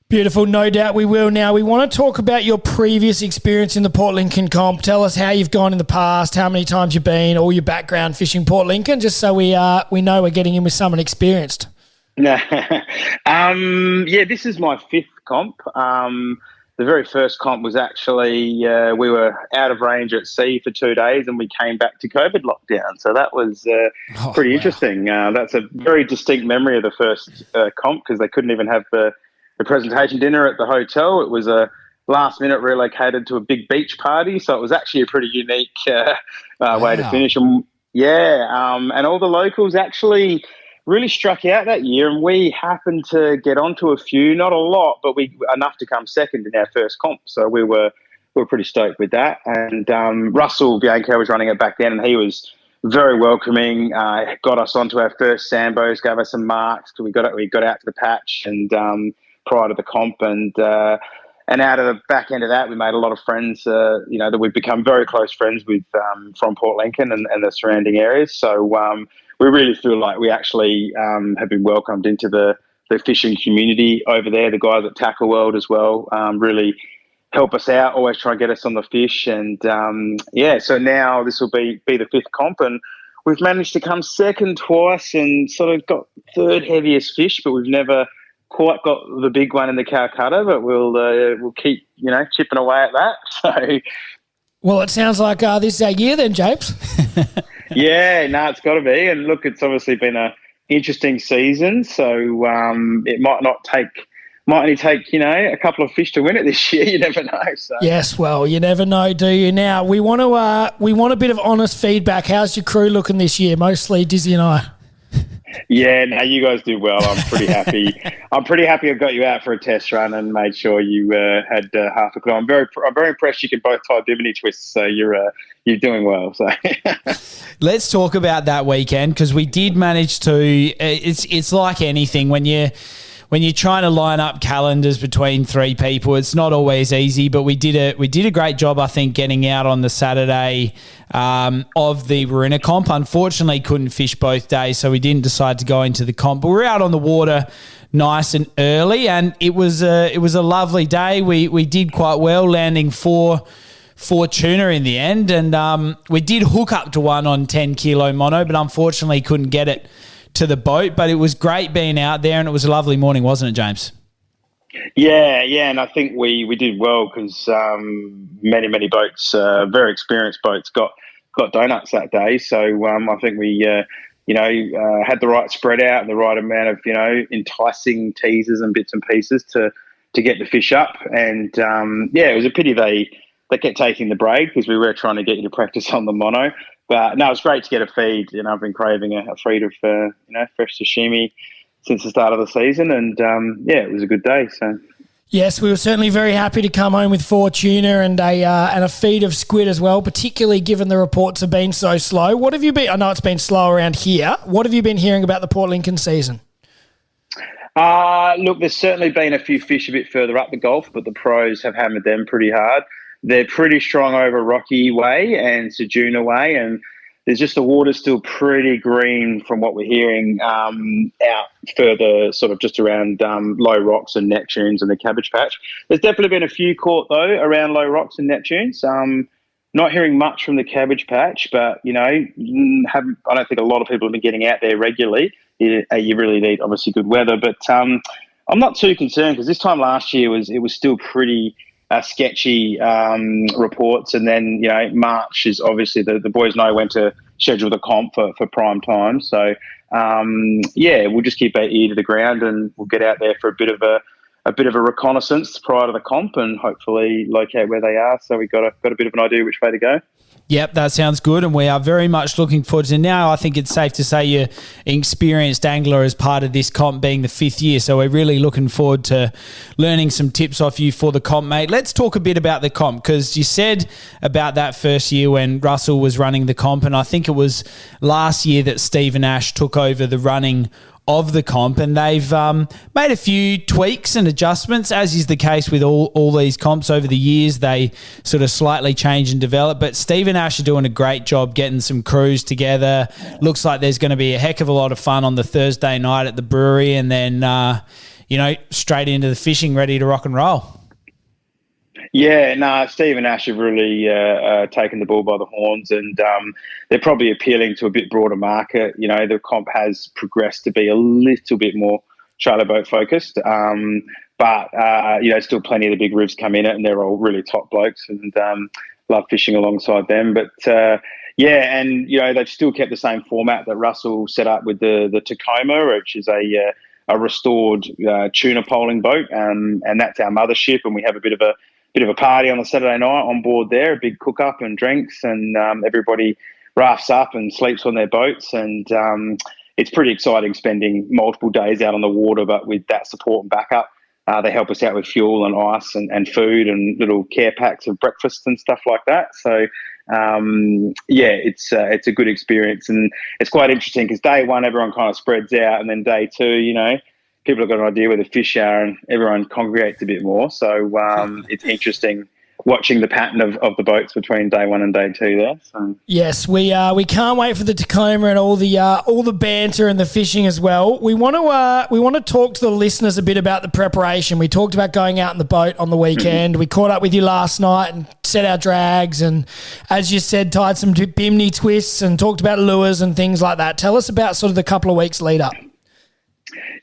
Beautiful. No doubt we will. Now, we want to talk about your previous experience in the Port Lincoln Comp. Tell us how you've gone in the past, how many times you've been, all your background fishing Port Lincoln, just so we know we're getting in with someone experienced. Yeah, this is my fifth comp. The very first comp was actually we were out of range at sea for 2 days, and we came back to COVID lockdown. So that was pretty interesting. That's a very distinct memory of the first comp, because they couldn't even have the presentation dinner at the hotel. It was a last minute relocated to a big beach party. So it was actually a pretty unique way to finish. And and all the locals actually really struck out that year, and we happened to get onto a few, not a lot, but enough to come second in our first comp. So we were pretty stoked with that. And Russell Bianco was running it back then, and he was very welcoming. Got us onto our first Sambos, gave us some marks. We got out to the patch and prior to the comp, and out of the back end of that, we made a lot of friends. That we've become very close friends with from Port Lincoln and the surrounding areas. So we really feel like we actually have been welcomed into the fishing community over there. The guys at Tackle World as well really help us out, always try and get us on the fish. And so now this will be the fifth comp, and we've managed to come second twice and sort of got third heaviest fish, but we've never quite got the big one in the Calcutta, but we'll keep chipping away at that. So, well, it sounds like this is our year then, James. Yeah, no, it's got to be. And look, it's obviously been a interesting season, so it might only take a couple of fish to win it this year. You never know. So. Yes, well, you never know, do you? Now we want a bit of honest feedback. How's your crew looking this year? Mostly Dizzy and I. Yeah, no, you guys do well. I'm pretty happy. I got you out for a test run and made sure you had half a clue. I'm very impressed you can both tie bimini twists, so you're doing well. So let's talk about that weekend, because we did manage to. It's like anything when you're trying to line up calendars between three people, it's not always easy, but we did a great job, I think, getting out on the Saturday of the Wirrina comp. Unfortunately, couldn't fish both days, so we didn't decide to go into the comp. But we were out on the water nice and early, and it was a lovely day. We did quite well, landing four tuna in the end, and we did hook up to one on 10 kilo mono, but unfortunately couldn't get it to the boat. But it was great being out there, and it was a lovely morning, wasn't it, James? Yeah, and I think we did well, because many boats, very experienced boats, got donuts that day. So I think we had the right spread out and the right amount of enticing teasers and bits and pieces to get the fish up. And it was a pity they kept taking the braid, because we were trying to get you to practice on the mono. But no, it's great to get a feed. I've been craving a feed of fresh sashimi since the start of the season, and it was a good day. So yes, we were certainly very happy to come home with 4 tuna and a feed of squid as well, particularly given the reports have been so slow. What have you been? I know it's been slow around here. What have you been hearing about the Port Lincoln season? Look, there's certainly been a few fish a bit further up the Gulf, but the pros have hammered them pretty hard. They're pretty strong over Rocky Way and Sejuna Way, and there's just the water's still pretty green from what we're hearing out further, sort of just around Low Rocks and Neptunes and the Cabbage Patch. There's definitely been a few caught, though, around Low Rocks and Neptunes. Not hearing much from the Cabbage Patch, but, I don't think a lot of people have been getting out there regularly. You really need, obviously, good weather. But I'm not too concerned, because this time last year it was still pretty sketchy reports, and then March is obviously the boys know when to schedule the comp for prime time. So we'll just keep our ear to the ground, and we'll get out there for a bit of a bit of a reconnaissance prior to the comp and hopefully locate where they are. So we've got a bit of an idea which way to go. Yep, that sounds good, and we are very much looking forward to now. I think it's safe to say you're an experienced angler as part of this comp being the 5th year, so we're really looking forward to learning some tips off you for the comp, mate. Let's talk a bit about the comp, because you said about that first year when Russell was running the comp, and I think it was last year that Stephen Ash took over the running of the comp, and they've made a few tweaks and adjustments, as is the case with all these comps over the years. They sort of slightly change and develop, but Steve and Ash are doing a great job getting some crews together. Looks like there's going to be a heck of a lot of fun on the Thursday night at the brewery, and then straight into the fishing, ready to rock and roll. Yeah, no, Steve and Ash have really taken the bull by the horns, and they're probably appealing to a bit broader market. You know, the comp has progressed to be a little bit more trailer boat focused, but still plenty of the big rivs come in it, and they're all really top blokes, and love fishing alongside them. But they've still kept the same format that Russell set up with the Tacoma, which is a restored tuna poling boat, and that's our mothership, and we have a bit of a party on a Saturday night on board there, a big cook up and drinks, and everybody rafts up and sleeps on their boats, and it's pretty exciting spending multiple days out on the water, but with that support and backup. They help us out with fuel and ice and food and little care packs of breakfast and stuff like that. So it's a good experience, and it's quite interesting because day one everyone kind of spreads out, and then day two, people have got an idea where the fish are and everyone congregates a bit more. So it's interesting watching the pattern of the boats between day one and day two there. So. Yes, we can't wait for the Tacoma and all the banter and the fishing as well. We want to talk to the listeners a bit about the preparation. We talked about going out in the boat on the weekend. We caught up with you last night and set our drags, and as you said, tied some bimini twists and talked about lures and things like that. Tell us about sort of the couple of weeks lead up.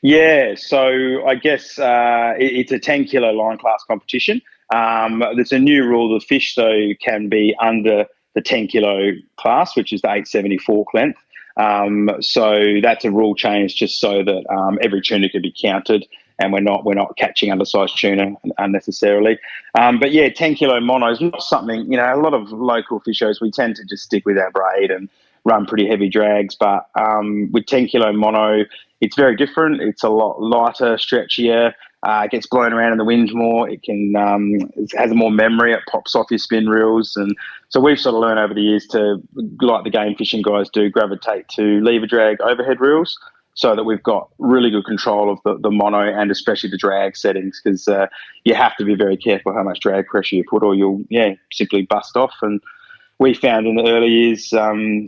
Yeah, so I guess it's a 10-kilo line class competition. There's a new rule: the fish, though, can be under the 10-kilo class, which is the 870 fork length. So that's a rule change just so that every tuna can be counted, and we're not catching undersized tuna unnecessarily. But yeah, 10-kilo mono is not something, a lot of local fishers, we tend to just stick with our braid and run pretty heavy drags. But with 10-kilo mono, it's very different. It's a lot lighter, stretchier. It gets blown around in the wind more. It can it has more memory. It pops off your spin reels, and so we've sort of learned over the years to, like the game fishing guys do, gravitate to lever drag overhead reels, so that we've got really good control of the mono and especially the drag settings, because you have to be very careful how much drag pressure you put, or you'll simply bust off. And we found in the early years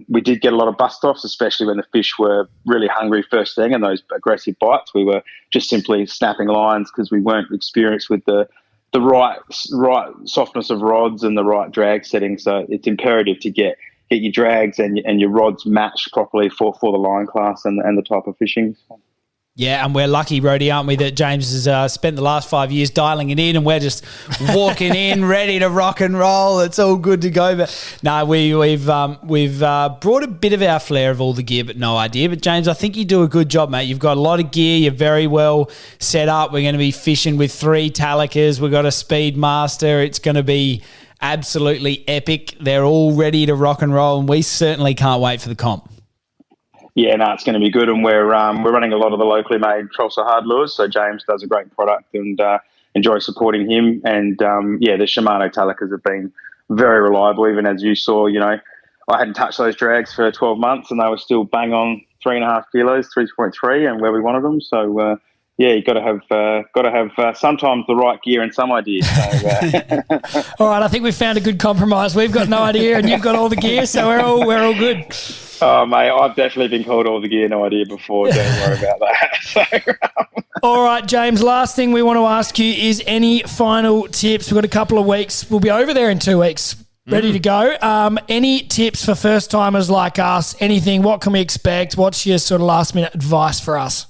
we did get a lot of bust-offs, especially when the fish were really hungry first thing and those aggressive bites. We were just simply snapping lines because we weren't experienced with the right softness of rods and the right drag setting. So it's imperative to get your drags and your rods matched properly for the line class and the type of fishing. Yeah, and we're lucky, Rhodey, aren't we, that James has spent the last 5 years dialing it in, and we're just walking in, ready to rock and roll. It's all good to go. But no, we've brought a bit of our flair of all the gear, but no idea. But James, I think you do a good job, mate. You've got a lot of gear. You're very well set up. We're going to be fishing with 3 Talicas. We've got a Speedmaster. It's going to be absolutely epic. They're all ready to rock and roll, and we certainly can't wait for the comp. Yeah, no, it's going to be good, and we're running a lot of the locally made Trolsa hard lures. So James does a great product, and enjoy supporting him. And the Shimano Talicas have been very reliable. Even as you saw, I hadn't touched those drags for 12 months, and they were still bang on 3.5 kilos, 3.3, and where we wanted them. So you got to have sometimes the right gear and some ideas. So, all right, I think we've found a good compromise. We've got no idea, and you've got all the gear, so we're all good. Oh, mate, I've definitely been called all the gear, no idea before. Don't worry about that. All right, James, last thing we want to ask you is any final tips? We've got a couple of weeks. We'll be over there in 2 weeks, ready to go. Any tips for first-timers like us? Anything? What can we expect? What's your sort of last-minute advice for us?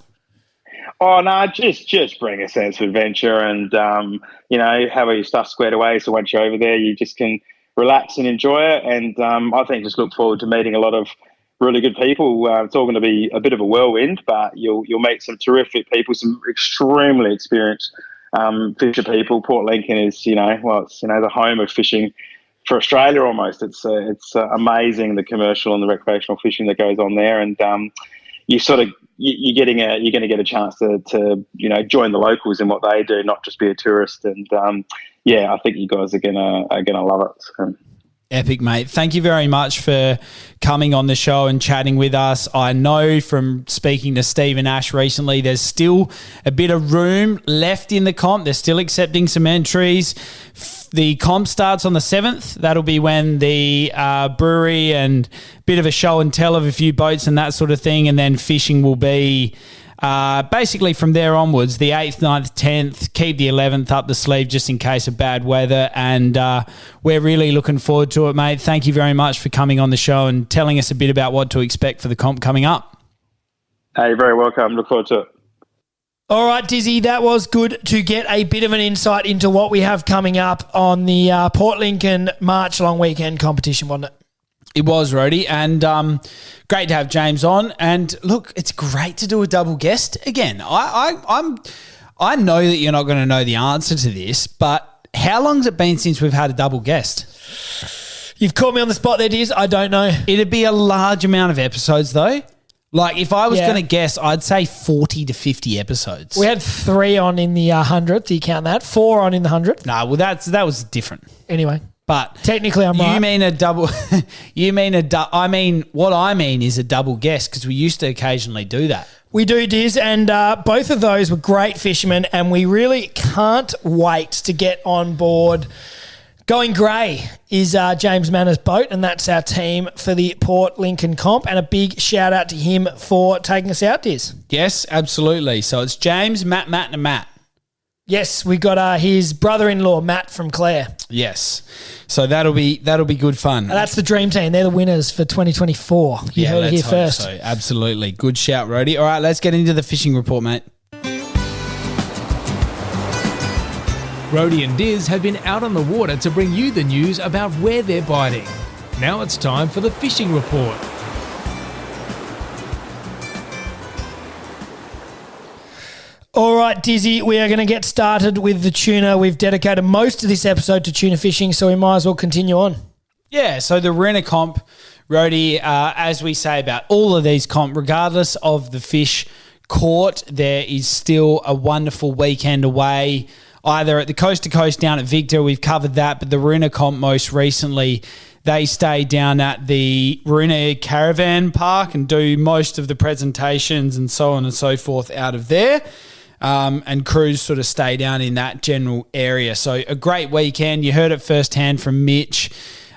Oh, no, just bring a sense of adventure and, have your stuff squared away. So once you're over there, you just can relax and enjoy it. And I think just look forward to meeting a lot of really good people. It's all going to be a bit of a whirlwind, but you'll meet some terrific people, some extremely experienced fisher people. Port Lincoln is, it's the home of fishing for Australia almost. It's amazing, the commercial and the recreational fishing that goes on there, and you're going to get a chance to join the locals in what they do, not just be a tourist. And I think you guys are gonna love it. So. Epic, mate. Thank you very much for coming on the show and chatting with us. I know from speaking to Stephen Ash recently, there's still a bit of room left in the comp. They're still accepting some entries. The comp starts on the 7th. That'll be when the brewery and bit of a show and tell of a few boats and that sort of thing. And then fishing will be basically from there onwards, the 8th, 9th, 10th, keep the 11th up the sleeve just in case of bad weather. And we're really looking forward to it, mate. Thank you very much for coming on the show and telling us a bit about what to expect for the comp coming up. Hey, you're very welcome. Look forward to it. All right, Dizzy, that was good to get a bit of an insight into what we have coming up on the Port Lincoln March long weekend competition, wasn't it? It was, Rody, and great to have James on. And look, it's great to do a double guest again. I know that you're not going to know the answer to this, but how long has it been since we've had a double guest? You've caught me on the spot there, Diz. I don't know. It'd be a large amount of episodes, though. Like, if I was going to guess, I'd say 40 to 50 episodes. We had 3 on in the 100th. Do you count that? 4 on in the 100th? No, well, that was different. Anyway. But technically, I'm right. You mean a double? What I mean is a double guest, because we used to occasionally do that. We do, Diz, and both of those were great fishermen, and we really can't wait to get on board. Going grey is James Manna's boat, and that's our team for the Port Lincoln Comp, and a big shout out to him for taking us out, Diz. Yes, absolutely. So it's James, Matt, and Matt. Yes, we got his brother-in-law, Matt from Clare. Yes. So that'll be good fun. And that's the dream team. They're the winners for 2024. You heard it here first. So. Absolutely. Good shout, Rody. All right, let's get into the fishing report, mate. Rody and Diz have been out on the water to bring you the news about where they're biting. Now it's time for the fishing report. All right, Dizzy, we are going to get started with the tuna. We've dedicated most of this episode to tuna fishing, so we might as well continue on. Yeah, so the Wirrina comp, Rody, as we say about all of these comp, regardless of the fish caught, there is still a wonderful weekend away, either at the Coast to Coast down at Victor. We've covered that, but the Wirrina comp most recently, they stay down at the Wirrina Caravan Park and do most of the presentations and so on and so forth out of there. And crews sort of stay down in that general area. So a great weekend. You heard it firsthand from Mitch.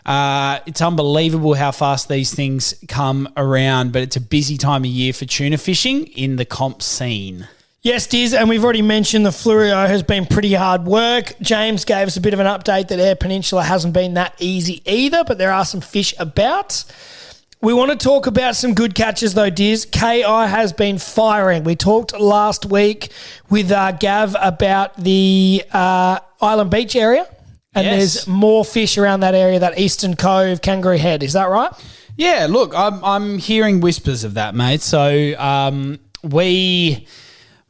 It's unbelievable how fast these things come around, but it's a busy time of year for tuna fishing in the comp scene. Yes, Diz, and we've already mentioned the Flurio has been pretty hard work. James gave us a bit of an update that Eyre Peninsula hasn't been that easy either, but there are some fish about. We want to talk about some good catches though, Diz. KI has been firing. We talked last week with Gav about the Island Beach area, and There's more fish around that area, that Eastern Cove, Kangaroo Head. Is that right? Yeah, look, I'm hearing whispers of that, mate. So we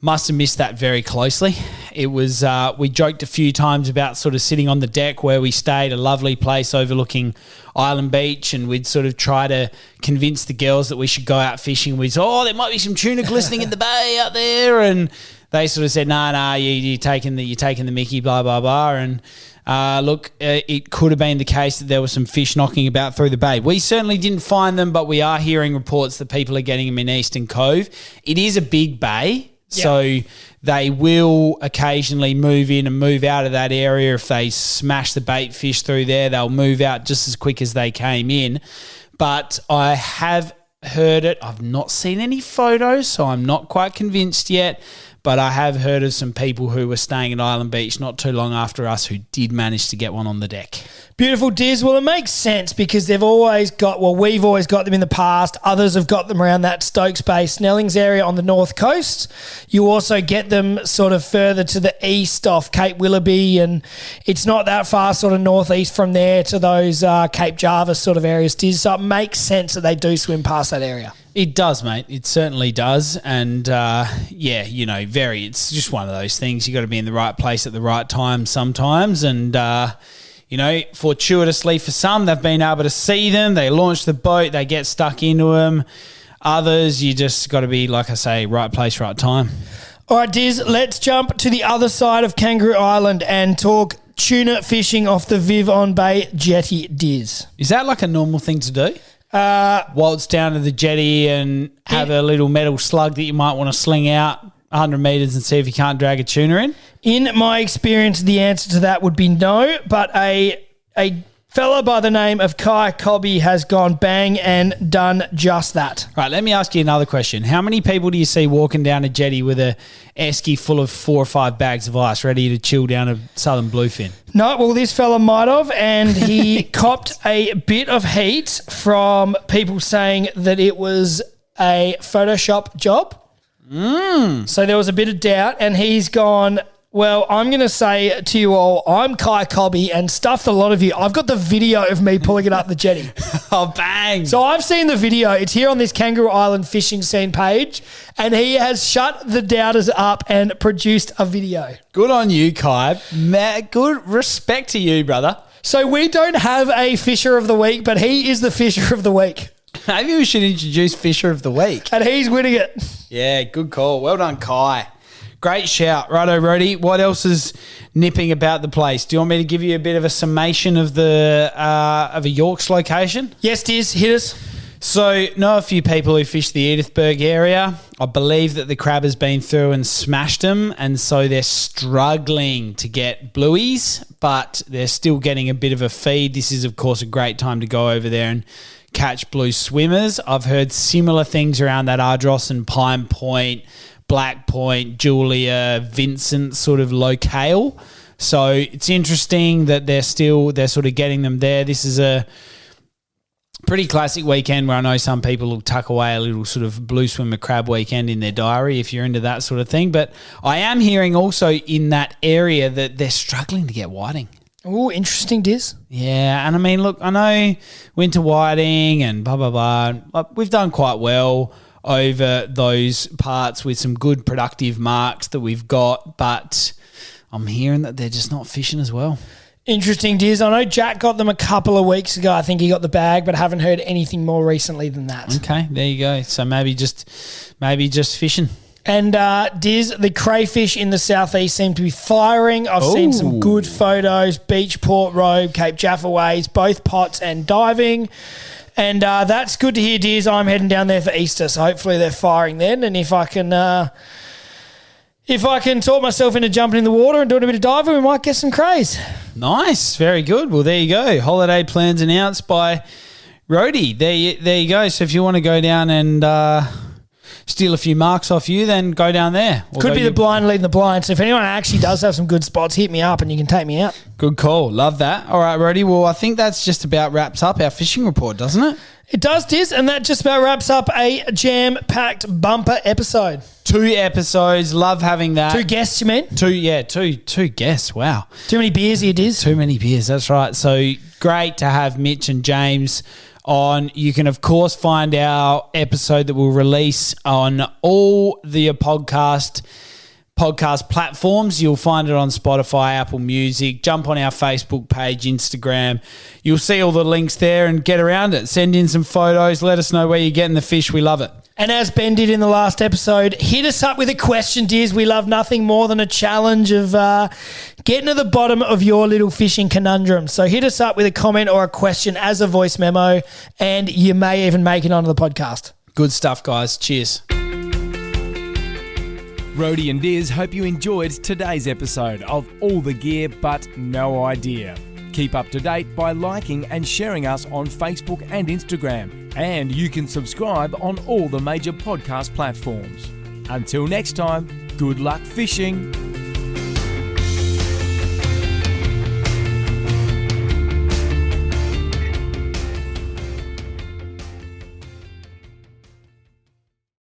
must have missed that very closely. It was we joked a few times about sort of sitting on the deck where we stayed, a lovely place overlooking Island Beach, and we'd sort of try to convince the girls that we should go out fishing. We'd say, there might be some tuna glistening in the bay out there, and they sort of said, nah, you're taking the mickey, blah blah blah. And look, it could have been the case that there were some fish knocking about through the bay. We certainly didn't find them, but we are hearing reports that people are getting them in Eastern Cove. It is a big bay. Yep. So they will occasionally move in and move out of that area. If they smash the bait fish through there, they'll move out just as quick as they came in. But I have heard it. I've not seen any photos, so I'm not quite convinced yet. But I have heard of some people who were staying at Island Beach not too long after us who did manage to get one on the deck. Beautiful, Diz. Well, it makes sense because we've always got them in the past. Others have got them around that Stokes Bay, Snellings area on the north coast. You also get them sort of further to the east off Cape Willoughby, and it's not that far sort of northeast from there to those Cape Jarvis sort of areas, Diz. So it makes sense that they do swim past that area. It does, mate. It certainly does. And, it's just one of those things. You got to be in the right place at the right time sometimes. And, fortuitously for some, they've been able to see them. They launch the boat. They get stuck into them. Others, you just got to be, like I say, right place, right time. All right, Diz, let's jump to the other side of Kangaroo Island and talk tuna fishing off the Vivon Bay jetty, Diz. Is that like a normal thing to do? Waltz down to the jetty and have a little metal slug that you might want to sling out 100 metres and see if you can't drag a tuna in? In my experience, the answer to that would be no, but a fella by the name of Kai Cobby has gone bang and done just that. Right, let me ask you another question. How many people do you see walking down a jetty with a esky full of 4 or 5 bags of ice ready to chill down a southern bluefin? No, well, this fella might have, and he copped a bit of heat from people saying that it was a Photoshop job. So there was a bit of doubt, and he's gone, well, I'm going to say to you all, I'm Kai Cobby and stuffed a lot of you. I've got the video of me pulling it up the jetty. Oh, bang. So I've seen the video. It's here on this Kangaroo Island fishing scene page, and he has shut the doubters up and produced a video. Good on you, Kai. Good respect to you, brother. So we don't have a Fisher of the Week, but he is the Fisher of the Week. Maybe we should introduce Fisher of the Week. And he's winning it. Yeah, good call. Well done, Kai. Great shout. Righto, Rody. What else is nipping about the place? Do you want me to give you a bit of a summation of of a Yorks location? Yes, Diz. Hit us. So, know a few people who fish the Edithburg area. I believe that the crab has been through and smashed them, and so they're struggling to get blueies, but they're still getting a bit of a feed. This is, of course, a great time to go over there and catch blue swimmers. I've heard similar things around that Ardros and Pine Point, Black Point, Julia, Vincent sort of locale. So it's interesting that they're sort of getting them there. This is a pretty classic weekend where I know some people will tuck away a little sort of blue swimmer crab weekend in their diary if you're into that sort of thing. But I am hearing also in that area that they're struggling to get whiting. Oh, interesting, Diz. Yeah, and I mean, look, I know winter whiting and blah, blah, blah. We've done quite well over those parts with some good productive marks that we've got, but I'm hearing that they're just not fishing as well. Interesting, Diz. I know Jack got them a couple of weeks ago. I think he got the bag, but haven't heard anything more recently than that. Okay, there you go. So maybe just fishing. And Diz, the crayfish in the southeast seem to be firing. I've seen some good photos. Beach, Port Road, Cape Jaffa Ways, both pots and diving. And that's good to hear, Diz. I'm heading down there for Easter, so hopefully they're firing then. And if I can talk myself into jumping in the water and doing a bit of diving, we might get some crays. Nice. Very good. Well, there you go. Holiday plans announced by Rhodey. There you go. So if you want to go down and steal a few marks off you, then go down there. Could be the blind leading the blind. So if anyone actually does have some good spots, hit me up and you can take me out. Good call. Love that. All right, Rhodey. Well, I think that's just about wraps up our fishing report, doesn't it? It does, Diz, and that just about wraps up a jam-packed bumper episode. 2 episodes. Love having that. 2 guests, you mean? Two guests. Wow. Too many beers here, Diz. Too many beers. That's right. So great to have Mitch and James on. You can, of course, find our episode that we'll release on all the podcast platforms. You'll find it on Spotify, Apple Music. Jump on our Facebook page, Instagram. You'll see all the links there and get around it. Send in some photos. Let us know where you're getting the fish. We love it. And as Ben did in the last episode, hit us up with a question, Diz. We love nothing more than a challenge of getting to the bottom of your little fishing conundrum. So hit us up with a comment or a question as a voice memo, and you may even make it onto the podcast. Good stuff, guys. Cheers. Rhodey and Diz hope you enjoyed today's episode of All the Gear But No Idea. Keep up to date by liking and sharing us on Facebook and Instagram. And you can subscribe on all the major podcast platforms. Until next time, good luck fishing.